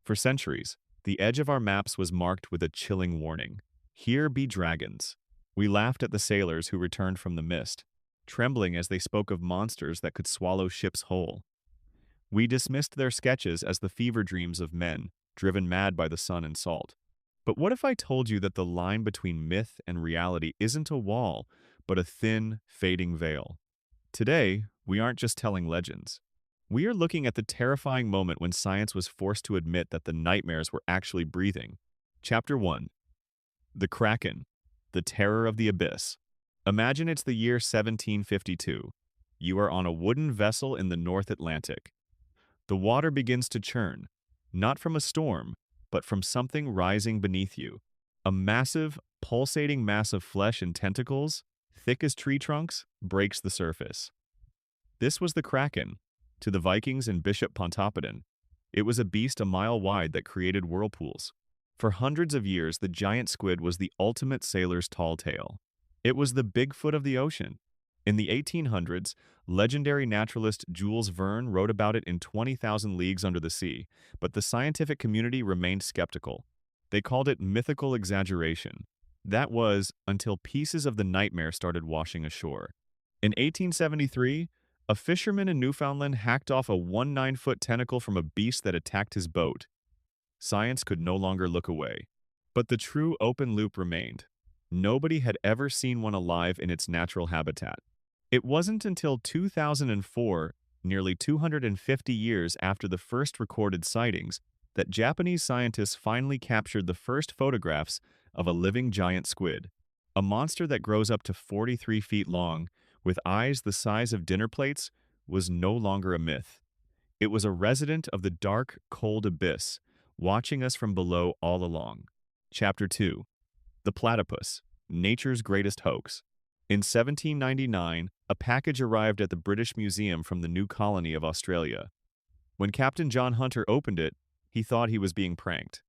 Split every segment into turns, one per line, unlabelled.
For centuries, the edge of our maps was marked with a chilling warning. Here be dragons. We laughed at the sailors who returned from the mist, trembling as they spoke of monsters that could swallow ships whole. We dismissed their sketches as the fever dreams of men, driven mad by the sun and salt. But what if I told you that the line between myth and reality isn't a wall, but a thin, fading veil? Today, we aren't just telling legends. We are looking at the terrifying moment when science was forced to admit that the nightmares were actually breathing. Chapter 1. The Kraken, the Terror of the Abyss. Imagine it's the year 1752. You are on a wooden vessel in the North Atlantic. The water begins to churn, not from a storm, but from something rising beneath you. A massive, pulsating mass of flesh and tentacles, thick as tree trunks, breaks the surface. This was the Kraken. To the Vikings and Bishop Pontoppidan, it was a beast a mile wide that created whirlpools. For hundreds of years, the giant squid was the ultimate sailor's tall tale. It was the Bigfoot of the ocean. In the 1800s, legendary naturalist Jules Verne wrote about it in 20,000 Leagues Under the Sea, but the scientific community remained skeptical. They called it mythical exaggeration. That was until pieces of the nightmare started washing ashore. In 1873, a fisherman in Newfoundland hacked off a 19-foot tentacle from a beast that attacked his boat. Science could no longer look away. But the true open loop remained. Nobody had ever seen one alive in its natural habitat. It wasn't until 2004, nearly 250 years after the first recorded sightings, that Japanese scientists finally captured the first photographs of a living giant squid, a monster that grows up to 43 feet long, with eyes the size of dinner plates, was no longer a myth. It was a resident of the dark, cold abyss, watching us from below all along. Chapter 2. The Platypus, Nature's Greatest Hoax. In 1799, a package arrived at the British Museum from the new colony of Australia. When Captain John Hunter opened it, he thought he was being pranked.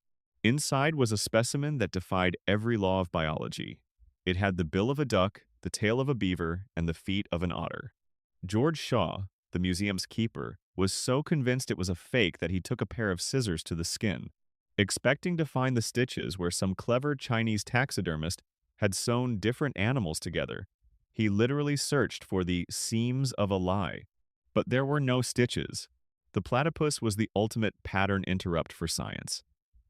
Inside was a specimen that defied every law of biology. It had the bill of a duck, the tail of a beaver, and the feet of an otter. George Shaw, the museum's keeper, was so convinced it was a fake that he took a pair of scissors to the skin, expecting to find the stitches where some clever Chinese taxidermist had sewn different animals together. He literally searched for the seams of a lie. But there were no stitches. The platypus was the ultimate pattern interrupt for science.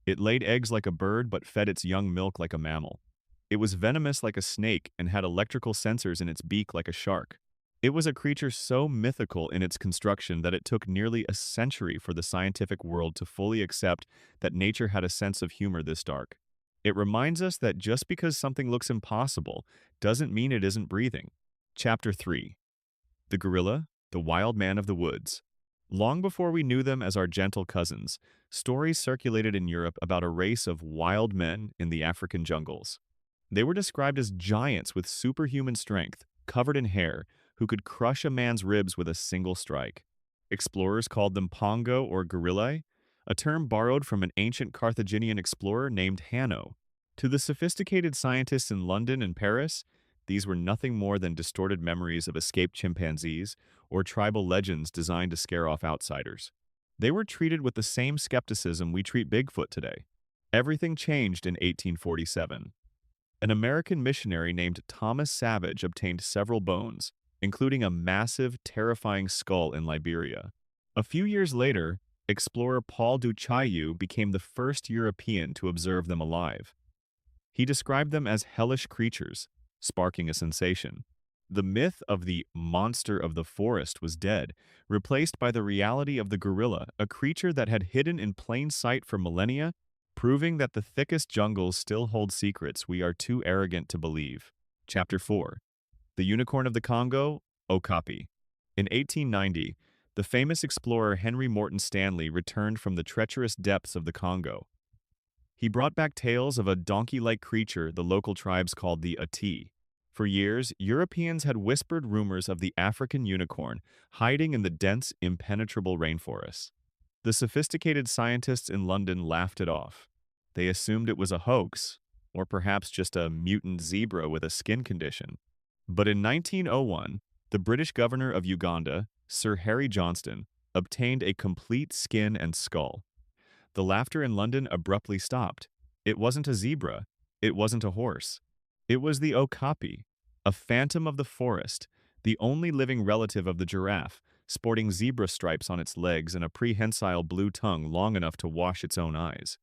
It laid eggs like a bird but fed its young milk like a mammal. It was venomous like a snake and had electrical sensors in its beak like a shark. It was a creature so mythical in its construction that it took nearly a century for the scientific world to fully accept that nature had a sense of humor this dark. It reminds us that just because something looks impossible doesn't mean it isn't breathing. Chapter 3. The Gorilla, the Wild Man of the Woods. Long before we knew them as our gentle cousins, stories circulated in Europe about a race of wild men in the African jungles. They were described as giants with superhuman strength, covered in hair, who could crush a man's ribs with a single strike. Explorers called them pongo or gorillae, a term borrowed from an ancient Carthaginian explorer named Hanno. To the sophisticated scientists in London and Paris, these were nothing more than distorted memories of escaped chimpanzees or tribal legends designed to scare off outsiders. They were treated with the same skepticism we treat Bigfoot today. Everything changed in 1847. An American missionary named Thomas Savage obtained several bones, including a massive, terrifying skull in Liberia. A few years later, explorer Paul du Chaillu became the first European to observe them alive. He described them as hellish creatures, sparking a sensation. The myth of the monster of the forest was dead, replaced by the reality of the gorilla, a creature that had hidden in plain sight for millennia, proving that the thickest jungles still hold secrets we are too arrogant to believe. Chapter 4. The Unicorn of the Congo, Okapi. In 1890, the famous explorer Henry Morton Stanley returned from the treacherous depths of the Congo. He brought back tales of a donkey-like creature the local tribes called the Ati. For years, Europeans had whispered rumors of the African unicorn hiding in the dense, impenetrable rainforests. The sophisticated scientists in London laughed it off. They assumed it was a hoax, or perhaps just a mutant zebra with a skin condition. But in 1901, the British governor of Uganda, Sir Harry Johnston, obtained a complete skin and skull. the laughter in London abruptly stopped. It wasn't a zebra. It wasn't a horse. It was the Okapi, a phantom of the forest, the only living relative of the giraffe, sporting zebra stripes on its legs and a prehensile blue tongue long enough to wash its own eyes.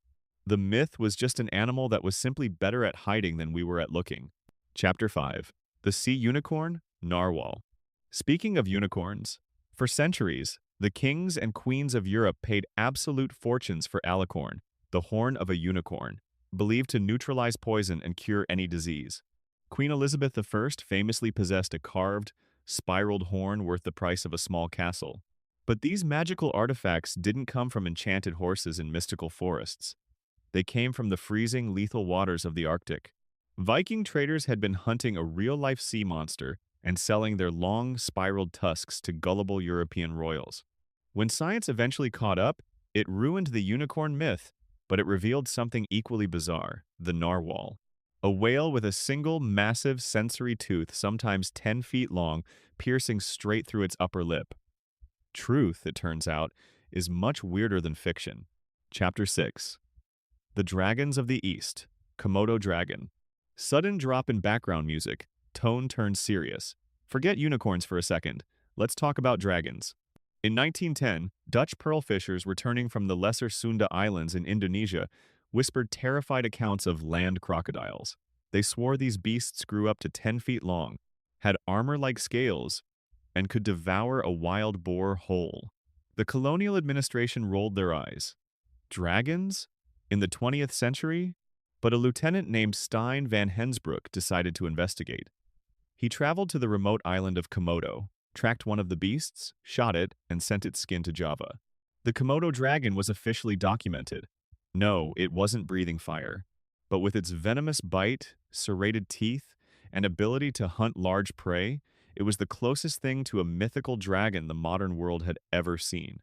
The myth was just an animal that was simply better at hiding than we were at looking. Chapter 5. The Sea Unicorn, Narwhal. Speaking of unicorns, for centuries, the kings and queens of Europe paid absolute fortunes for alicorn, the horn of a unicorn, believed to neutralize poison and cure any disease. Queen Elizabeth I famously possessed a carved, spiraled horn worth the price of a small castle. But these magical artifacts didn't come from enchanted horses in mystical forests. They came from the freezing, lethal waters of the Arctic. Viking traders had been hunting a real-life sea monster and selling their long, spiraled tusks to gullible European royals. When science eventually caught up, it ruined the unicorn myth, but it revealed something equally bizarre: the narwhal. A whale with a single, massive sensory tooth, sometimes 10 feet long, piercing straight through its upper lip. Truth, it turns out, is much weirder than fiction. Chapter 6. The Dragons of the East, Komodo dragon. Sudden drop in background music, tone turns serious. Forget unicorns for a second. Let's talk about dragons. In 1910, Dutch pearl fishers returning from the Lesser Sunda Islands in Indonesia whispered terrified accounts of land crocodiles. They swore these beasts grew up to 10 feet long, had armor like scales, and could devour a wild boar whole. The colonial administration rolled their eyes. Dragons? In the 20th century? But a lieutenant named Stein van Hensbroek decided to investigate. He traveled to the remote island of Komodo, tracked one of the beasts, shot it, and sent its skin to Java. The Komodo dragon was officially documented. No, it wasn't breathing fire, but with its venomous bite, serrated teeth, and ability to hunt large prey, it was the closest thing to a mythical dragon the modern world had ever seen.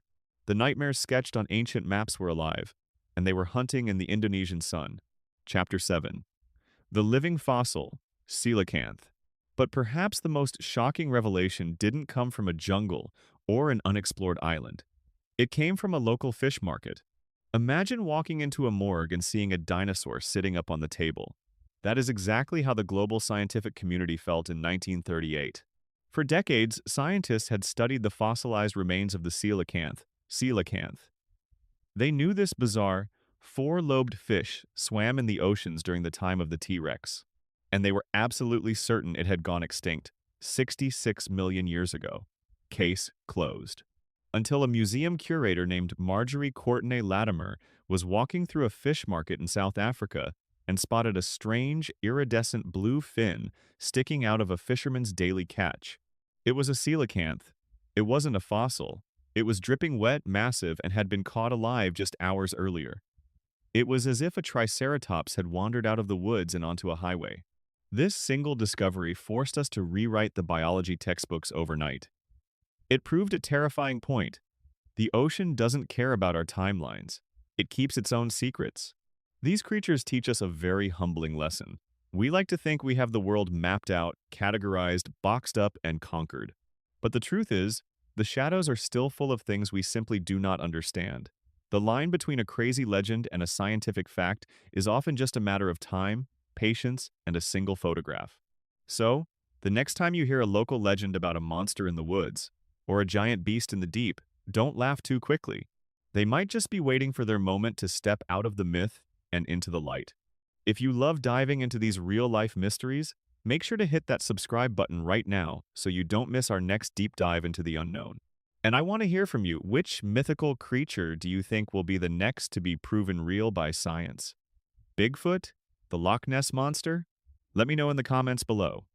The nightmares sketched on ancient maps were alive, and they were hunting in the Indonesian sun. Chapter 7. The living fossil, Coelacanth. But perhaps the most shocking revelation didn't come from a jungle or an unexplored island. It came from a local fish market. Imagine walking into a morgue and seeing a dinosaur sitting up on the table. That is exactly how the global scientific community felt in 1938. For decades, scientists had studied the fossilized remains of the coelacanth. They knew this bizarre, four-lobed fish swam in the oceans during the time of the T-Rex, and they were absolutely certain it had gone extinct 66 million years ago. Case closed. Until a museum curator named Marjorie Courtenay-Latimer was walking through a fish market in South Africa and spotted a strange, iridescent blue fin sticking out of a fisherman's daily catch. It was a coelacanth. It wasn't a fossil. It was dripping wet, massive, and had been caught alive just hours earlier. It was as if a triceratops had wandered out of the woods and onto a highway. This single discovery forced us to rewrite the biology textbooks overnight. It proved a terrifying point. The ocean doesn't care about our timelines. It keeps its own secrets. These creatures teach us a very humbling lesson. We like to think we have the world mapped out, categorized, boxed up, and conquered. But the truth is, the shadows are still full of things we simply do not understand. The line between a crazy legend and a scientific fact is often just a matter of time, patience, and a single photograph. So, the next time you hear a local legend about a monster in the woods, or a giant beast in the deep, don't laugh too quickly. They might just be waiting for their moment to step out of the myth and into the light. If you love diving into these real-life mysteries, make sure to hit that subscribe button right now so you don't miss our next deep dive into the unknown. And I want to hear from you. Which mythical creature do you think will be the next to be proven real by science? Bigfoot? The Loch Ness Monster? Let me know in the comments below.